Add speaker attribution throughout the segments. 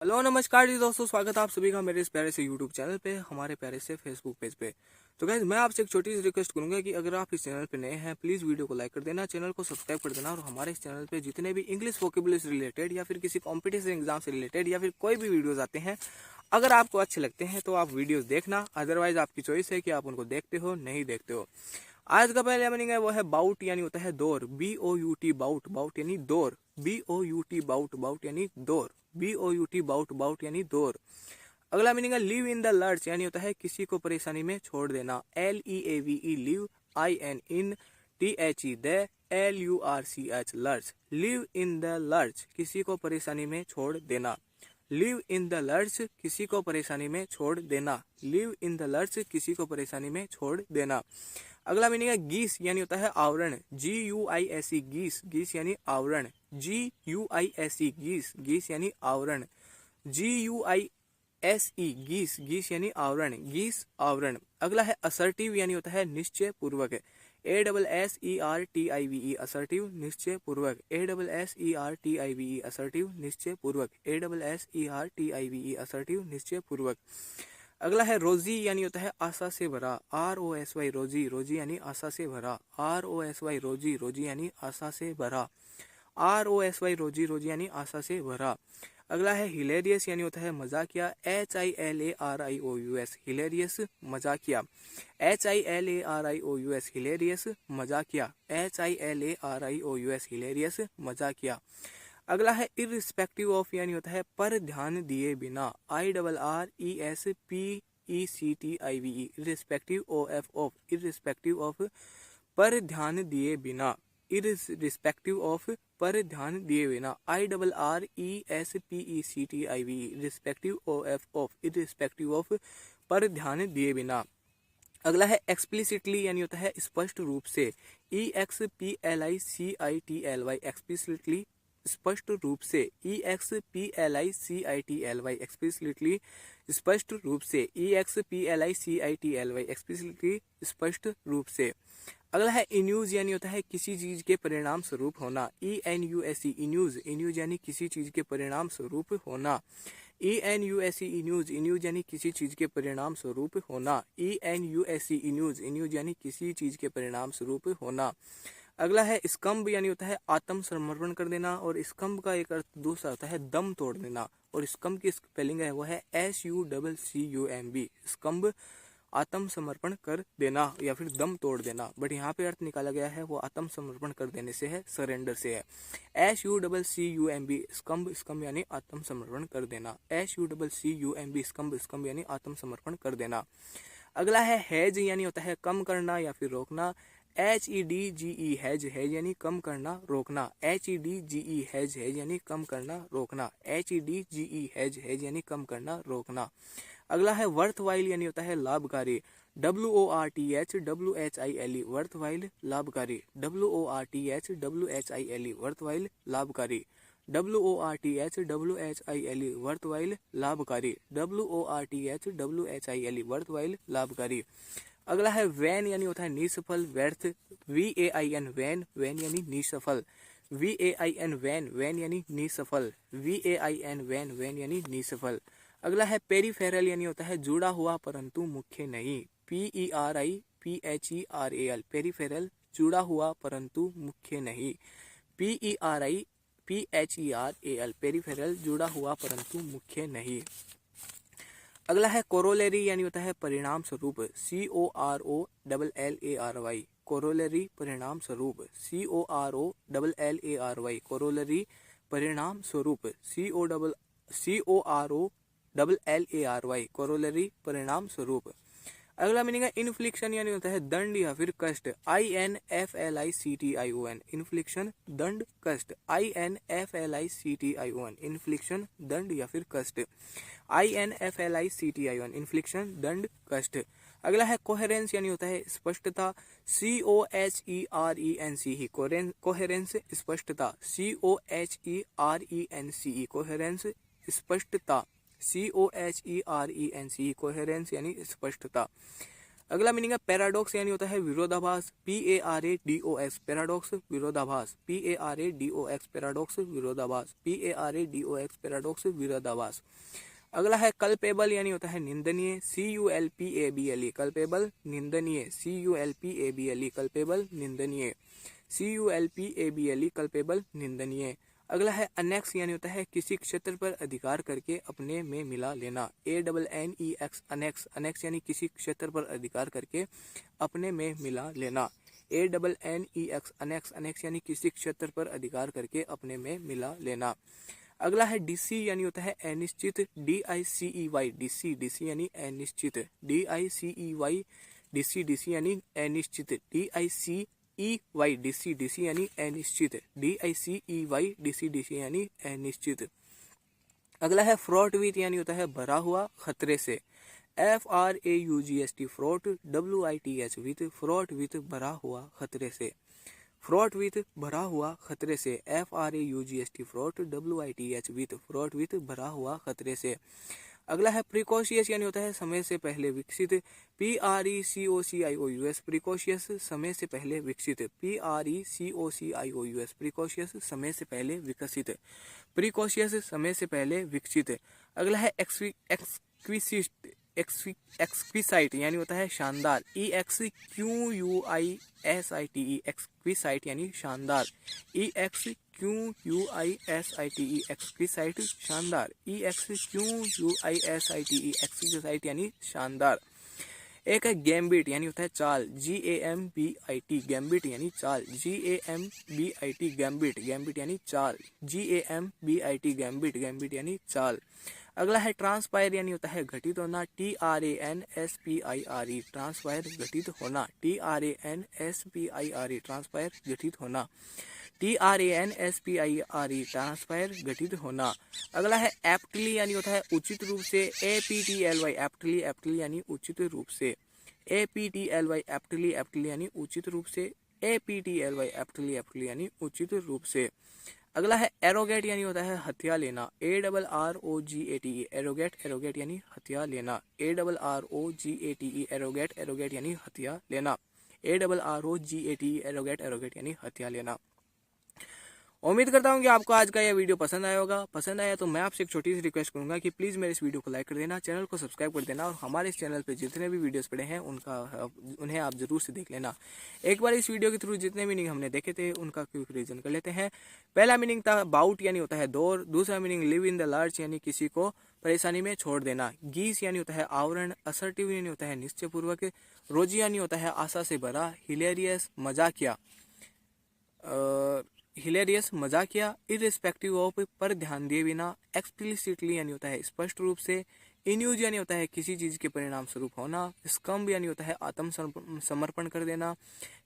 Speaker 1: Hello नमस्कार जी दोस्तों, स्वागत है आप सभी का मेरे इस प्यारे से यूट्यूब चैनल पे, हमारे प्यारे से फेसबुक पेज पे। तो गाइज मैं आपसे एक छोटी सी रिक्वेस्ट करूंगा कि अगर आप इस चैनल पे नए हैं प्लीज़ वीडियो को लाइक कर देना, चैनल को सब्सक्राइब कर देना और हमारे इस चैनल पे जितने भी इंग्लिश वोकेबुलरी से रिलेटेड या फिर किसी कॉम्पिटिशन एग्जाम से रिलेटेड या फिर कोई भी वीडियोज़ आते हैं, अगर आपको अच्छे लगते हैं तो आप वीडियोज़ देखना, अदरवाइज आपकी चॉइस है कि आप उनको देखते हो नहीं देखते हो। आज का पहला मीनिंग है वो है बाउट, यानी होता है दौर। BOUT बाउट, बाउट यानी दौर। BOUT बाउट, बाउट यानी दौर। BOUT बाउट, बाउट यानी दौर। अगला मीनिंग है लिव इन द लर्च, यानी होता है किसी को परेशानी में छोड़ देना। LEAVE live, IN in, THE the, LURCH lurch. Live in the lurch, किसी को परेशानी में छोड़ देना। लिव इन द लर्च, किसी को परेशानी में छोड़ देना। लिव इन द लर्च, किसी को परेशानी में छोड़ देना। अगला मीनिंग है गीस, यानी होता है आवरण। GUISE गीस, गीस यानी आवरण। GUISE गीस, गीस यानी आवरण। GUISE गीस, गीस यानी आवरण, गीस आवरण। अगला है असर्टिव, यानी होता है निश्चय पूर्वक। ASSERTIVE असर्टिव, निश्चय पूर्वक। ASSERTIVE असर्टिव, निश्चय पूर्वक। ASSERTIVE असर्टिव, निश्चय पूर्वक। अगला है रोजी, यानी होता है आशा से भरा। ROSY रोजी, रोजी यानी आशा से भरा। ROSY रोजी, रोजी यानी आशा से भरा। ROSY रोजी, रोजी यानी आशा से भरा। अगला है हिलेरियस, यानी होता है मजाकिया। HILARIOUS हिलेरियस, मजाकिया। HILARIOUS हिलेरियस, मजाकिया। HILARIOUS हिलेरियस, मजाकिया। अगला है इररिस्पेक्टिव ऑफ, यानी होता है पर ध्यान दिए बिना। IRRESPECTIVE irrespective of, irrespective of पर ध्यान दिए बिना। इररिस्पेक्टिव ऑफ पर ध्यान दिए बिना। IRRESPECTIVE respective of, irrespective of पर ध्यान दिए बिना। अगला है एक्सप्लिसिटली, यानी होता है स्पष्ट रूप से। EXPLICITLY एक्सप्लिसिटली, स्पष्ट रूप से। EXPLICITLY एक्सप्लिसिटली, स्पष्ट रूप से। EXPLICITLY एक्सप्लिसिटली, स्पष्ट रूप से। अगला है इन्यूज, यानी होता है किसी चीज के परिणाम स्वरूप होना। ENUSE इन्यूज, इन्यूज यानी किसी चीज के परिणाम स्वरूप होना। ENUSE इन्यूज, इन्यूज यानी किसी चीज के परिणाम स्वरूप होना। ENUSE इन्यूज, इन्यूज यानी किसी चीज के परिणाम स्वरूप होना। अगला है स्कम्ब, यानी होता है आत्मसमर्पण कर देना, और स्कम्ब का एक अर्थ दूसरा होता है दम तोड़ देना, और स्कम्ब की स्पेलिंग है वो है SUCCUMB। स्कम्ब आत्मसमर्पण कर देना या फिर दम तोड़ देना, बट यहाँ पे अर्थ निकाला गया है वो आत्मसमर्पण कर देने से है, सरेंडर से है। SUCCUMB स्कम्ब, स्कम्ब यानी आत्मसमर्पण कर देना। SUCCUMB स्कम्ब, स्कम्ब यानी आत्मसमर्पण कर देना। अगला है हैज, यानी होता है कम करना या फिर रोकना। HEDGE हैज, हैज यानी कम करना रोकना। HEDGE हैज, हैज यानी कम करना रोकना। HEDGE हैज, हैज यानी कम करना रोकना। अगला है वर्थ वाइल, यानी होता है लाभकारी। WORTHWHILE वर्थ वाइल, लाभकारी। WORTHWHILE वर्थ वाइल, लाभकारी। WORTHWHILE वर्थ वाइल, लाभकारी। WORTHWHILE वर्थ वाइल, लाभकारी। अगला है वैन, यानी होता है निसफल, व्यर्थ। VAIN वैन, वैन यानी निसफल। VAIN वैन, वैन यानी निसफल। VAIN वैन, वैन यानी निसफल। अगला है पेरीफेरल, यानी होता है जुड़ा हुआ परंतु मुख्य नहीं। PERIPHERAL पेरीफेरल, जुड़ा हुआ परंतु मुख्य नहीं। PERIPHERAL पेरीफेरल, जुड़ा हुआ परंतु मुख्य नहीं। अगला है कोरोलरी, यानी होता है परिणाम स्वरूप। COROLLARY कोरोलरी, परिणाम स्वरूप। COROLLARY कोरोलरी, परिणाम स्वरूप। COROLLARY कोरोलरी, परिणाम स्वरूप। अगला मीनिंग है इन्फ्लिक्शन, यानी होता है दंड या फिर कष्ट। INFLICTION इन्फ्लिक्शन, दंड, कष्ट। INFLICTION इन्फ्लिक्शन, दंड या फिर कष्ट। INFLICTION इन्फ्लिक्शन, दंड, कष्ट। अगला है कोहेरेंस, यानी होता है स्पष्टता। COHERENCE कोहेरेंस, स्पष्टता। COHERENCE कोहेरेंस, स्पष्टता। COHERENCE कोहेरेंस यानी स्पष्टता। अगला मीनिंग है पैराडॉक्स यानी होता है विरोधाभास, PARADOX, पैराडॉक्स विरोधाभास, PARADOX, पैराडॉक्स विरोधाभास, PARADOX, पैराडॉक्स विरोधाभास। अगला है कल्पेबल यानी होता है निंदनीय, CULPABLE, कल्पेबल निंदनीय, CULPABLE, कल्पेबल निंदनीय, CULPABLE, कल्पेबल निंदनीय। अगला है अनेक्स यानी होता है किसी क्षेत्र पर अधिकार करके अपने में मिला लेना, ANNEX, अनेक्स, अनेक्स यानी किसी क्षेत्र पर अधिकार करके अपने में मिला लेना, ANNEX, अनेक्स, अनेक्स यानी किसी क्षेत्र पर अधिकार करके अपने में मिला लेना। अगला है डीसी यानी होता है अनिश्चित, DICEY, डीसी, डीसी यानी अनिश्चित, DICEY, डीसी, डीसी यानी अनिश्चित, DICEY, डीसी, डीसी यानी अनिश्चित, DICEY, डीसी, डीसी यानी अनिश्चित। अगला है फ्रॉट विथ यानी होता है भरा हुआ खतरे से, FRAUGST, fraught, WITH, with, fraught with भरा हुआ खतरे से, फ्रॉट विथ भरा हुआ खतरे से, FRAUGST, fraught, WITH, with, fraught with भरा हुआ खतरे से। अगला है प्रिकॉशियस यानी होता है समय से पहले विकसित, PRECOCIOUS, प्रिकॉशियस समय से पहले विकसित, PRECOCIOUS, प्रिकॉशियस समय से पहले विकसित, प्रिकॉशियस समय से पहले विकसित। अगला है एक्सक्विसिट, एक्सक्विसाइट यानी होता है शानदार, EXQUISITE, एक्सक्विसाइट यानी शानदार, EXQUISITE, एक्सक्विसाइट शानदार, EXQUISITE, एक्सक्विसाइट यानी शानदार। एक है गैम्बिट यानी होता है चाल, GAMBIT, गैम्बिट यानी चाल, GAMBIT, गैम्बिट, गैम्बिट यानी चाल, GAMBIT, गैम्बिट, गैम्बिट यानी चाल। अगला है ट्रांसपायर यानी होता है घटित होना, TRANSPIRE, ट्रांसपायर घटित होना, TRANSPIRE, ट्रांसपायर घटित होना, TRANSPIRE, ट्रांसपायर घटित होना। अगला है एप्टली यानी होता है उचित रूप से, APTLY, एप्टली, एप्टली यानी उचित रूप से, APTLY, एप्टली, एप्टली यानी उचित रूप से, APTLY, एप्टली, एप्टली यानी उचित रूप से। अगला है एरोगेट यानी होता है हथिया लेना, ARROGATE, एरोगेट, एरोगेट यानी हथिया लेना, ARROGATE, एरोगेट, एरोगेट यानी हथिया लेना, ARROGATE, एरोगेट, एरोगेट यानी हथिया लेना। उम्मीद करता हूँ कि आपको आज का यह वीडियो पसंद आया होगा। पसंद आया तो मैं आपसे एक छोटी सी रिक्वेस्ट करूंगा कि प्लीज़ मेरे इस वीडियो को लाइक कर देना, चैनल को सब्सक्राइब कर देना और हमारे इस चैनल पे जितने भी वीडियोस पड़े हैं उन्हें आप जरूर से देख लेना। एक बार इस वीडियो के थ्रू जितने मीनिंग हमने देखे थे उनका क्विक रिवीजन कर लेते हैं। पहला मीनिंग था बाउट यानी होता है दौर, दूसरा meaning live in the lurch यानी किसी को परेशानी में छोड़ देना, गीस यानी होता है आवरण, असर्टिव यानी होता है निश्चय पूर्वक, रोजी यानी होता है आशा से भरा, हिलेरियस मजाकिया, हिलेरियस मजाकिया, इररिस्पेक्टिव ऑफ पर ध्यान दिए बिना, एक्सप्लिसिटली यानी होता है स्पष्ट रूप से, इन्यूज यानी होता है किसी चीज के परिणाम स्वरूप होना, स्कम्ब यानी होता है आत्म समर्पण कर देना,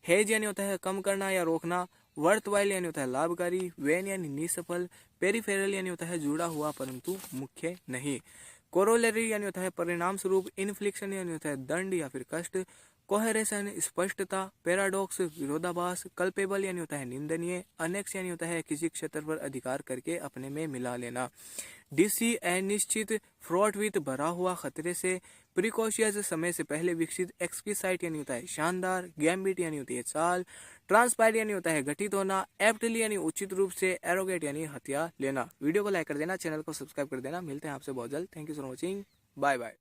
Speaker 1: हेज यानी होता है कम करना या रोकना, वर्थवाइल यानी होता है लाभकारी, वेन यानी निसफल, पेरिफेरल यानी होता है जुड़ा हुआ परंतु मुख्य नहीं, कोरोलरी यानी होता है परिणाम स्वरूप, इन्फ्लिक्शन यानी होता है दंड या फिर कष्ट, कोहेरेशन स्पष्टता, पैराडॉक्स विरोधाभास, कल्पेबल यानी होता है निंदनीय, अनेक्स यानी होता है किसी क्षेत्र पर अधिकार करके अपने में मिला लेना, डीसी अनिश्चित, फ्रॉट विथ भरा हुआ खतरे से, प्रिकॉशियस समय से पहले विकसित, एक्सक्विसाइट यानी होता है शानदार, गैम्बिट यानी होती है चाल, ट्रांसपायर यानी होता है घटित होना, एप्टली यानी उचित रूप से, एरोगेट यानी हथिया लेना। वीडियो को लाइक कर देना, चैनल को सब्सक्राइब कर देना। मिलते हैं आपसे बहुत जल्द। Thank you for watching, bye bye.